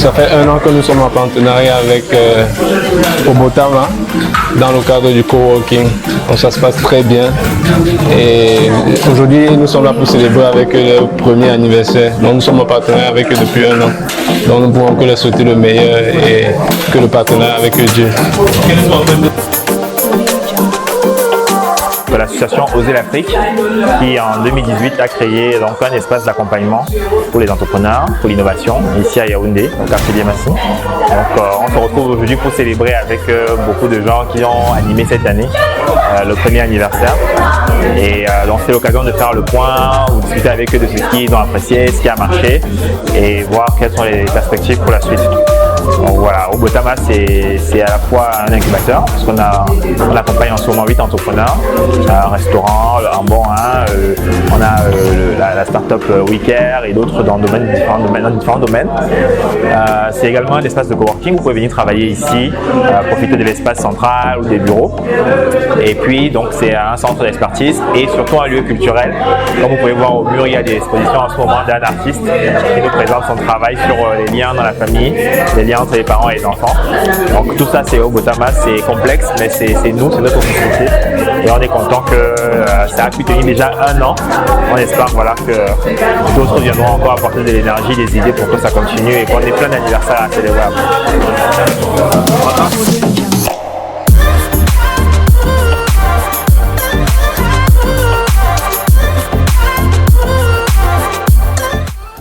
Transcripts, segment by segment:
Ça fait 1 an que nous sommes en partenariat avec Obotama dans le cadre du coworking. Donc ça se passe très bien. Et aujourd'hui, nous sommes là pour célébrer avec le premier anniversaire. Donc nous sommes en partenariat avec eux depuis 1 an. Donc nous ne pouvons que leur souhaiter le meilleur et que le partenariat avec Dieu. L'association Oser l'Afrique qui en 2018 a créé donc un espace d'accompagnement pour les entrepreneurs, pour l'innovation ici à Yaoundé, au quartier Diamassi. Donc on se retrouve aujourd'hui pour célébrer avec beaucoup de gens qui ont animé cette année le premier anniversaire. Et donc c'est l'occasion de faire le point, ou discuter avec eux de ce qu'ils ont apprécié, ce qui a marché et voir quelles sont les perspectives pour la suite. Donc voilà, Obotama c'est à la fois un incubateur, parce qu'on accompagne en ce moment 8 entrepreneurs, un restaurant, un bon, on a la start-up WeCare et d'autres dans différents domaines. C'est également un espace de coworking, vous pouvez venir travailler ici, profiter de l'espace central ou des bureaux. Et puis donc c'est un centre d'expertise et surtout un lieu culturel. Comme vous pouvez voir au mur, il y a des expositions en ce moment d'un artiste qui nous présente son travail sur les liens dans la famille, les liens entre les parents et les enfants. Donc tout ça c'est Obotama, c'est complexe mais c'est nous, c'est notre objectif. Et on est content que ça a pu tenir déjà 1 an. On espère voilà, que d'autres viendront encore apporter de l'énergie, des idées pour que ça continue et qu'on ait plein d'anniversaires à célébrer.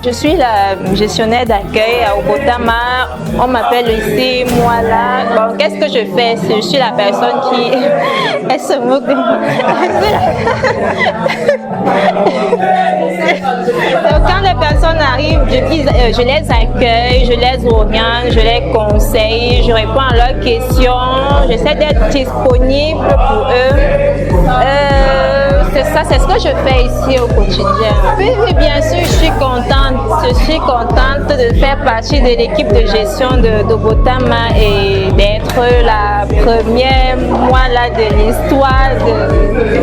Je suis la gestionnaire d'accueil à Obotama. On m'appelle ici Moala. Bon, qu'est-ce que je fais? Je suis la personne qui... Elle se moque de moi. Donc, quand les personnes arrivent, je les accueille, je les oriente, je les conseille, je réponds à leurs questions, j'essaie d'être disponible pour eux. C'est ce que je fais ici au quotidien. Oui, bien sûr, je suis contente de faire partie de l'équipe de gestion d'Obotama et d'être la première moelle de l'histoire de...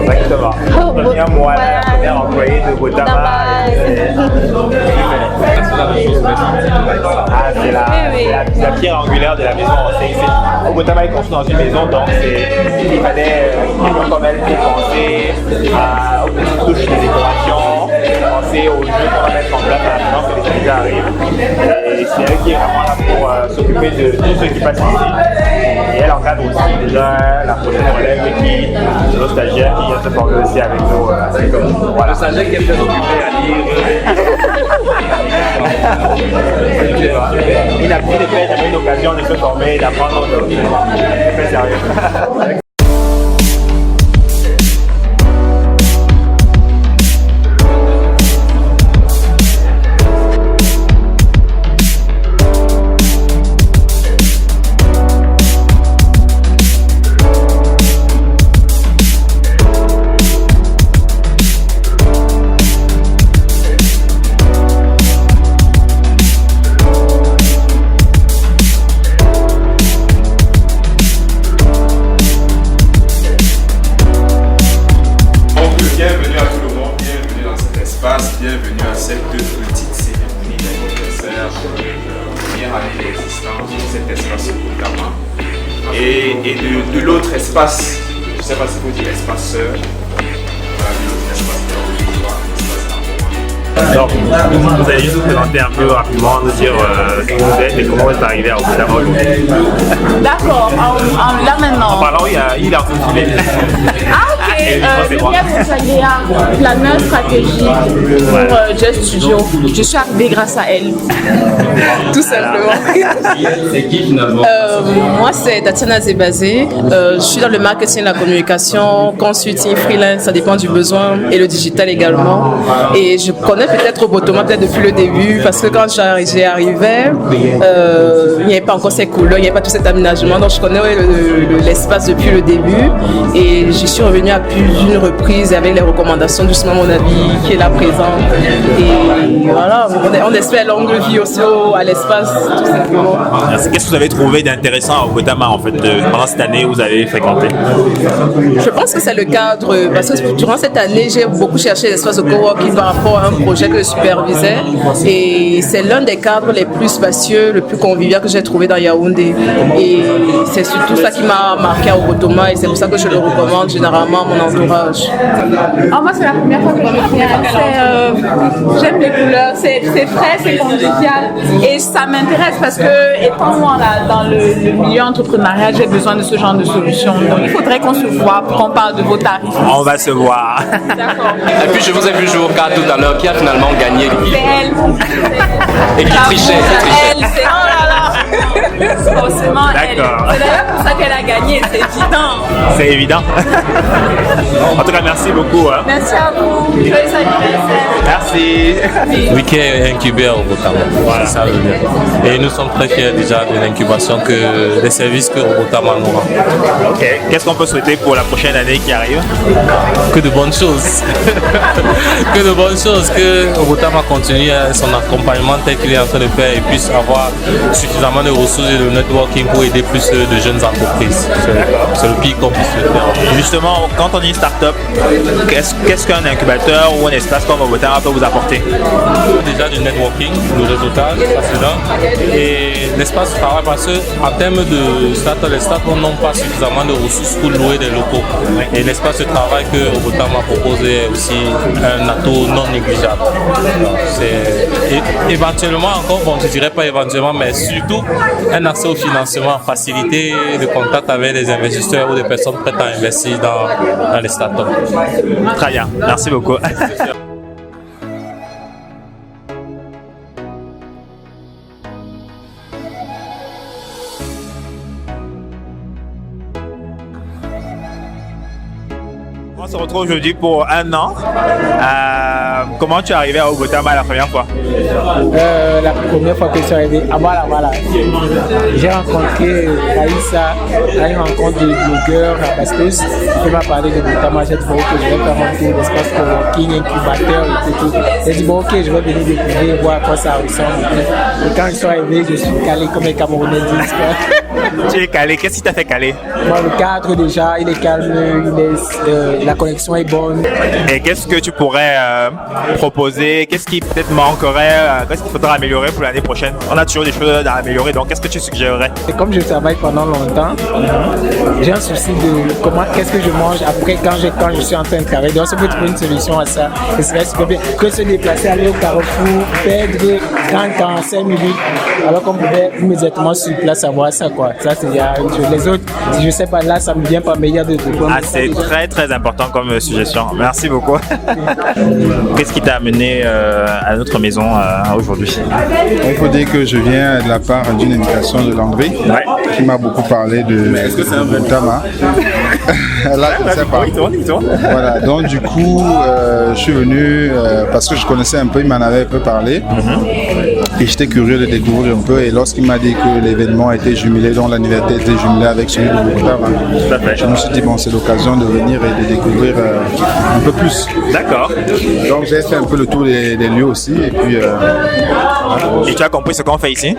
Exactement. La première moelle, la première employée d'Obotama. C'est la pierre angulaire de la maison. Obotama est construit dans une maison, donc il fallait quelqu'un comme elle pour penser aux petites touches de décoration, penser aux jeux qu'on va mettre en place à la maison que les gens arrivent. Et c'est elle qui est vraiment là pour s'occuper de tout ce qui passe ici. Et elle encadre aussi déjà la prochaine relève qui nos stagiaires qui viennent se former aussi avec nous. Voilà. Le stagiaire qui est très occupé à lire. Il n'a plus de fait, jamais une occasion de se former et d'apprendre. C'est très sérieux. Bienvenue à cette petite cérémonie d'anniversaire, première année d'existence de cet espace Obotama et de l'autre espace, je ne sais pas si vous dites espace sœur, de l'autre espace Donc, vous allez juste vous présenter un peu rapidement, nous dire qui vous êtes et comment vous êtes arrivé à Obotama aujourd'hui. D'accord, là maintenant. En parlant, il a un soufflé. Ah ok, planeur stratégique pour Just Studio. Je suis arrivée grâce à elle. Tout simplement. C'est qui finalement? Moi c'est Tatiana Zebazé. Je suis dans le marketing, la communication, consulting, freelance, ça dépend du besoin et le digital également. Et je connais peut-être Obotama peut-être depuis le début parce que quand j'y arrivais, il n'y avait pas encore ces couleurs, il n'y avait pas tout cet aménagement. Donc je connais l'espace depuis le début et j'y suis revenue à plus d'une reprise reprise avec les recommandations d'Ousmane Monabi qui est là présent. Et voilà, on espère longue vie aussi à l'espace, tout simplement. Qu'est-ce que vous avez trouvé d'intéressant à Obotama en fait, pendant cette année où vous avez fréquenté? Je pense que c'est le cadre, parce que durant cette année, j'ai beaucoup cherché l'espace de coworking par rapport à un projet que je supervisais. Et c'est l'un des cadres les plus spacieux, le plus convivial que j'ai trouvé dans Yaoundé. Et c'est surtout ça qui m'a marqué à Obotama et c'est pour ça que je le recommande généralement à mon entourage. Moi, c'est la première fois que je viens. J'aime les couleurs, c'est frais, c'est convivial et ça m'intéresse parce que, étant moi dans le milieu entrepreneurial, j'ai besoin de ce genre de solutions. Donc, il faudrait qu'on se voit pour qu'on parle de vos tarifs. On va se voir. D'accord. Et puis, je vous ai vu jouer au cartes tout à l'heure. Qui a finalement gagné? C'est elle. Et qui trichait? Elle, c'est oh là là. Forcément, elle. D'accord. C'est d'ailleurs pour ça qu'elle a gagné, c'est évident. C'est évident. En tout cas, merci beaucoup. Hein. Merci à vous. Joyeux anniversaire. Merci. Wiki est incubé au Obotama. Voilà. C'est ça le lien. Et nous sommes très fiers déjà de l'incubation, des services que Obotama nous rend. Ok. Qu'est-ce qu'on peut souhaiter pour la prochaine année qui arrive? Que de bonnes choses. Que de bonnes choses. Que Obotama continue son accompagnement tel qu'il est en train de faire et puisse avoir suffisamment de ressources et de networking pour aider plus de jeunes entreprises. C'est le pire qu'on puisse faire. Justement, quand on dit start-up, qu'est-ce qu'un incubateur ou un espace comme Obotama peut vous apporter? Déjà du networking, du réseautage, ça c'est là. Et l'espace de travail parce qu'en termes de start-up, les start-up n'ont pas suffisamment de ressources pour louer des locaux. Et l'espace de travail que Obotama propose est aussi un atout non négligeable. C'est éventuellement encore, bon je dirais pas éventuellement, mais surtout un accès au financement, faciliter le contact avec les investisseurs ou des personnes prêtes à investir dans les start-up. Très bien, merci beaucoup. On se retrouve aujourd'hui pour un an. Comment tu es arrivé à Obotama la première fois? La première fois que je suis arrivé, voilà. J'ai rencontré Raïssa à une rencontre de blogueurs à Bastos. Elle m'a parlé de Obotama. J'ai dit bon, ok, je vais faire un tour d'espace coworking, incubateur et tout. J'ai dit bon, ok, je vais venir découvrir, voir à quoi ça ressemble. Et quand je suis arrivé, je suis calé comme les Camerounais disent. Tu es calé, qu'est-ce qui t'a fait caler? Bon, le cadre déjà, il est calme, la connexion est bonne. Et qu'est-ce que tu pourrais proposer? Qu'est-ce qui peut-être manquerait? Qu'est-ce qu'il faudra améliorer pour l'année prochaine? On a toujours des choses à améliorer, donc qu'est-ce que tu suggérerais? Et comme je travaille pendant longtemps, j'ai un souci de qu'est-ce que je mange après quand je suis en train de travailler. Donc, si vous trouvez une solution à ça, ce serait super bien que se déplacer, aller au Carrefour, perdre 30-45 minutes, alors qu'on pouvait immédiatement sur place avoir ça, quoi. Ça, c'est les autres, si je sais pas, là, ça me vient pas meilleur de tout. C'est très très important comme suggestion. Merci beaucoup. Qu'est-ce qui t'a amené à notre maison aujourd'hui? Il faut dire que je viens de la part d'une invitation de Landry qui m'a beaucoup parlé de Obotama. Là, je ne sais pas. Voilà, donc du coup, je suis venu parce que je connaissais un peu, il m'en avait un peu parlé. Et j'étais curieux de découvrir un peu. Et lorsqu'il m'a dit que l'événement était jumelé, dont l'anniversaire était jumelé avec celui de Obotama, je me suis dit, bon, c'est l'occasion de venir et de découvrir un peu plus. D'accord. Donc j'ai fait un peu le tour des lieux aussi. Et puis. Et tu as compris ce qu'on fait ici?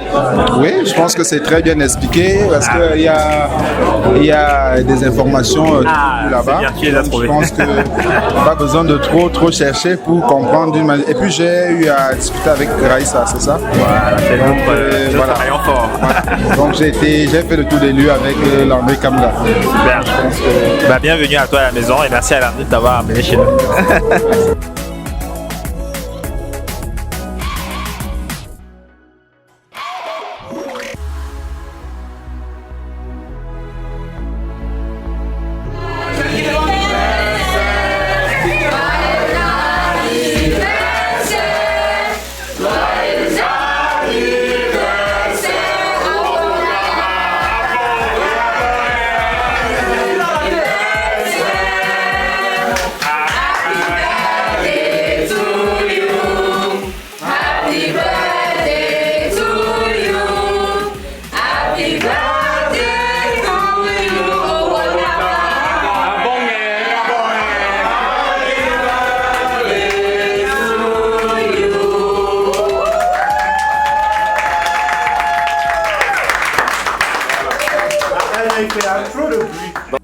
Oui, je pense que c'est très bien expliqué parce qu'il y a des informations là-bas. Je pense que pas besoin de trop chercher pour comprendre d'une manière. Et puis j'ai eu à discuter avec Raïssa, c'est ça? Voilà, c'est notre travaillons fort. Voilà. Donc j'ai fait le tour des lieux avec Landry Kamla. Super. Bienvenue à toi à la maison et merci à Landry de t'avoir amené chez nous. il fait trop de bruit.